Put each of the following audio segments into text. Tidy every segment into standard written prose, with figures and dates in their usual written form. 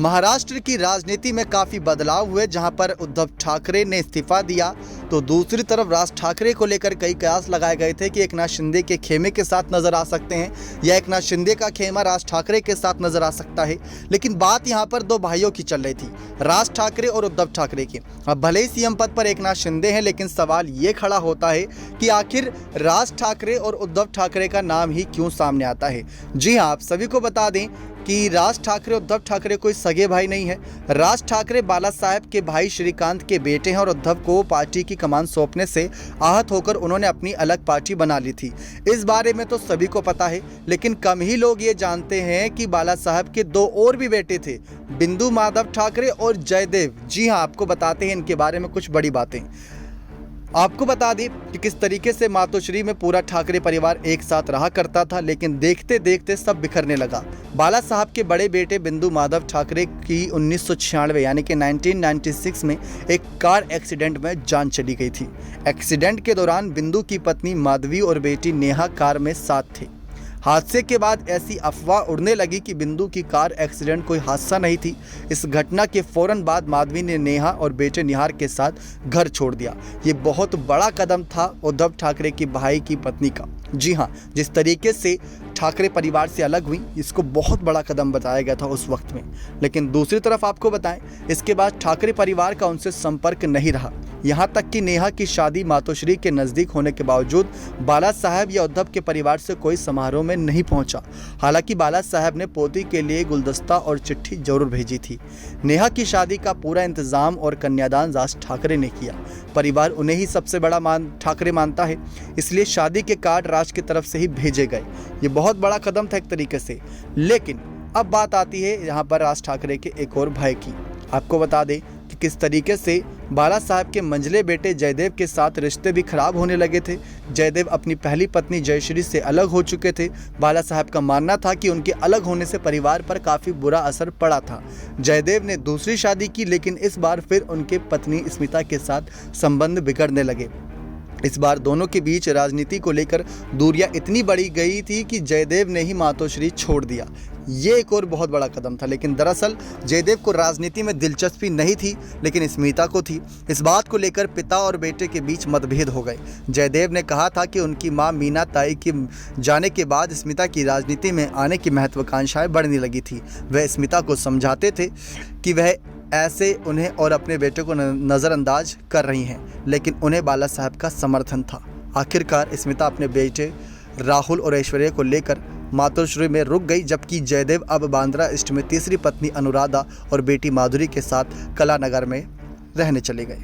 महाराष्ट्र की राजनीति में काफ़ी बदलाव हुए। जहां पर उद्धव ठाकरे ने इस्तीफा दिया तो दूसरी तरफ राज ठाकरे को लेकर कई कयास लगाए गए थे कि एकनाथ शिंदे के खेमे के साथ नजर आ सकते हैं या एकनाथ शिंदे का खेमा राज ठाकरे के साथ नजर आ सकता है। लेकिन बात यहां पर दो भाइयों की चल रही थी, राज ठाकरे और उद्धव ठाकरे की। अब भले ही सीएम पद पर एकनाथ शिंदे हैं, लेकिन सवाल ये खड़ा होता है कि आखिर राज ठाकरे और उद्धव ठाकरे का नाम ही क्यों सामने आता है। जी हाँ, आप सभी को बता दें कि राज ठाकरे उद्धव ठाकरे कोई सगे भाई नहीं है। राज ठाकरे बाला साहब के भाई श्रीकांत के बेटे हैं और उद्धव को पार्टी की कमान सौंपने से आहत होकर उन्होंने अपनी अलग पार्टी बना ली थी। इस बारे में तो सभी को पता है, लेकिन कम ही लोग ये जानते हैं कि बाला साहब के दो और भी बेटे थे, बिंदु माधव ठाकरे और जयदेव। जी हाँ, आपको बताते हैं इनके बारे में कुछ बड़ी बातें। आपको बता दें कि किस तरीके से मातोश्री में पूरा ठाकरे परिवार एक साथ रहा करता था, लेकिन देखते देखते सब बिखरने लगा। बाला साहब के बड़े बेटे बिंदु माधव ठाकरे की 1996 यानी कि 1996 में एक कार एक्सीडेंट में जान चली गई थी। एक्सीडेंट के दौरान बिंदु की पत्नी माधवी और बेटी नेहा कार में साथ थे। हादसे के बाद ऐसी अफवाह उड़ने लगी कि बिंदु की कार एक्सीडेंट कोई हादसा नहीं थी। इस घटना के फौरन बाद माधवी ने नेहा और बेटे निहार के साथ घर छोड़ दिया। ये बहुत बड़ा कदम था उद्धव ठाकरे की भाई की पत्नी का। जी हाँ, जिस तरीके से ठाकरे परिवार से अलग हुई, इसको बहुत बड़ा कदम बताया गया था उस वक्त में। लेकिन दूसरी तरफ आपको बताएं, इसके बाद ठाकरे परिवार का उनसे संपर्क नहीं रहा। यहाँ तक कि नेहा की शादी मातोश्री के नज़दीक होने के बावजूद बाला साहब या उद्धव के परिवार से कोई समारोह में नहीं पहुंचा। हालांकि बाला साहब ने पोती के लिए गुलदस्ता और चिट्ठी जरूर भेजी थी। नेहा की शादी का पूरा इंतजाम और कन्यादान राज ठाकरे ने किया। परिवार उन्हें ही सबसे बड़ा ठाकरे मानता है, इसलिए शादी के कार्ड राज की तरफ से ही भेजे गए। ये बहुत बड़ा कदम था एक तरीके से। लेकिन अब बात आती है यहाँ पर राज ठाकरे के एक और भाई की। आपको बता दें कि किस तरीके से बाला साहब के मंझले बेटे जयदेव के साथ रिश्ते भी खराब होने लगे थे। जयदेव अपनी पहली पत्नी जयश्री से अलग हो चुके थे। बाला साहब का मानना था कि उनके अलग होने से परिवार पर काफ़ी बुरा असर पड़ा था। जयदेव ने दूसरी शादी की, लेकिन इस बार फिर उनके पत्नी स्मिता के साथ संबंध बिगड़ने लगे। इस बार दोनों के बीच राजनीति को लेकर दूरियां इतनी बढ़ी गई थी कि जयदेव ने ही मातोश्री छोड़ दिया। ये एक और बहुत बड़ा कदम था। लेकिन दरअसल जयदेव को राजनीति में दिलचस्पी नहीं थी, लेकिन स्मिता को थी। इस बात को लेकर पिता और बेटे के बीच मतभेद हो गए। जयदेव ने कहा था कि उनकी मां मीना ताई के जाने के बाद स्मिता की राजनीति में आने की महत्वाकांक्षाएं बढ़ने लगी थी। वह स्मिता को समझाते थे कि वह ऐसे उन्हें और अपने बेटे को नज़रअंदाज कर रही हैं, लेकिन उन्हें बाला साहब का समर्थन था। आखिरकार स्मिता अपने बेटे राहुल और ऐश्वर्या को लेकर मातोश्री में रुक गई, जबकि जयदेव अब बांद्रा ईस्ट में तीसरी पत्नी अनुराधा और बेटी माधुरी के साथ कलानगर में रहने चले गए।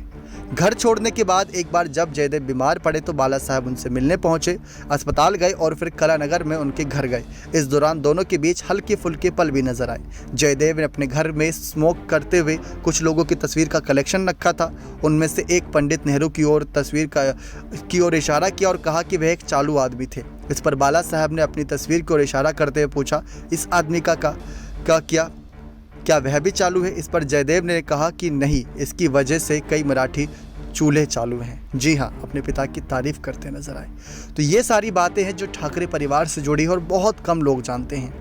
घर छोड़ने के बाद एक बार जब जयदेव बीमार पड़े तो बाला साहब उनसे मिलने पहुंचे, अस्पताल गए और फिर कलानगर में उनके घर गए। इस दौरान दोनों के बीच हल्के फुल्के पल भी नजर आए। जयदेव ने अपने घर में स्मोक करते हुए कुछ लोगों की तस्वीर का कलेक्शन रखा था। उनमें से एक पंडित नेहरू की ओर तस्वीर की ओर इशारा किया और कहा कि वह एक चालू आदमी थे। इस पर बाला साहब ने अपनी तस्वीर की ओर इशारा करते हुए पूछा, इस आदमी का क्या वह भी चालू है? इस पर जयदेव ने कहा कि नहीं, इसकी वजह से कई मराठी चूल्हे चालू हैं। जी हाँ, अपने पिता की तारीफ करते नजर आए। तो ये सारी बातें हैं जो ठाकरे परिवार से जुड़ी है और बहुत कम लोग जानते हैं।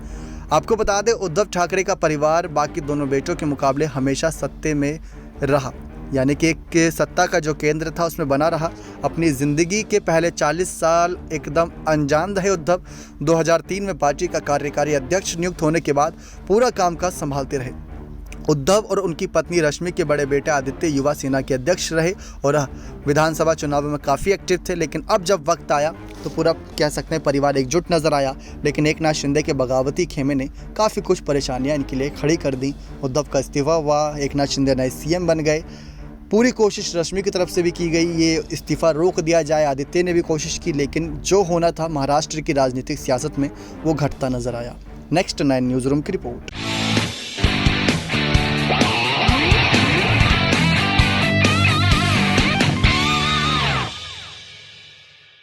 आपको बता दें, उद्धव ठाकरे का परिवार बाकी दोनों बेटों के मुकाबले हमेशा सत्ते में रहा, यानी कि एक सत्ता का जो केंद्र था उसमें बना रहा। अपनी ज़िंदगी के पहले 40 साल एकदम अनजान रहे उद्धव। 2003 में पार्टी का कार्यकारी अध्यक्ष नियुक्त होने के बाद पूरा कामकाज संभालते रहे। उद्धव और उनकी पत्नी रश्मि के बड़े बेटे आदित्य युवा सेना के अध्यक्ष रहे और विधानसभा चुनाव में काफ़ी एक्टिव थे। लेकिन अब जब वक्त आया तो पूरा कह सकते हैं परिवार एकजुट नज़र आया। लेकिन एकनाथ शिंदे के बगावती खेमे ने काफ़ी कुछ परेशानियां इनके लिए खड़ी कर दी। उद्धव का इस्तीफा हुआ, एकनाथ शिंदे नए सीएम बन गए। पूरी कोशिश रश्मि की तरफ से भी की गई, ये इस्तीफा रोक दिया जाए। आदित्य ने भी कोशिश की, लेकिन जो होना था महाराष्ट्र की राजनीतिक सियासत में वो घटता नजर आया। नेक्स्ट 9 न्यूज़ रूम की रिपोर्ट।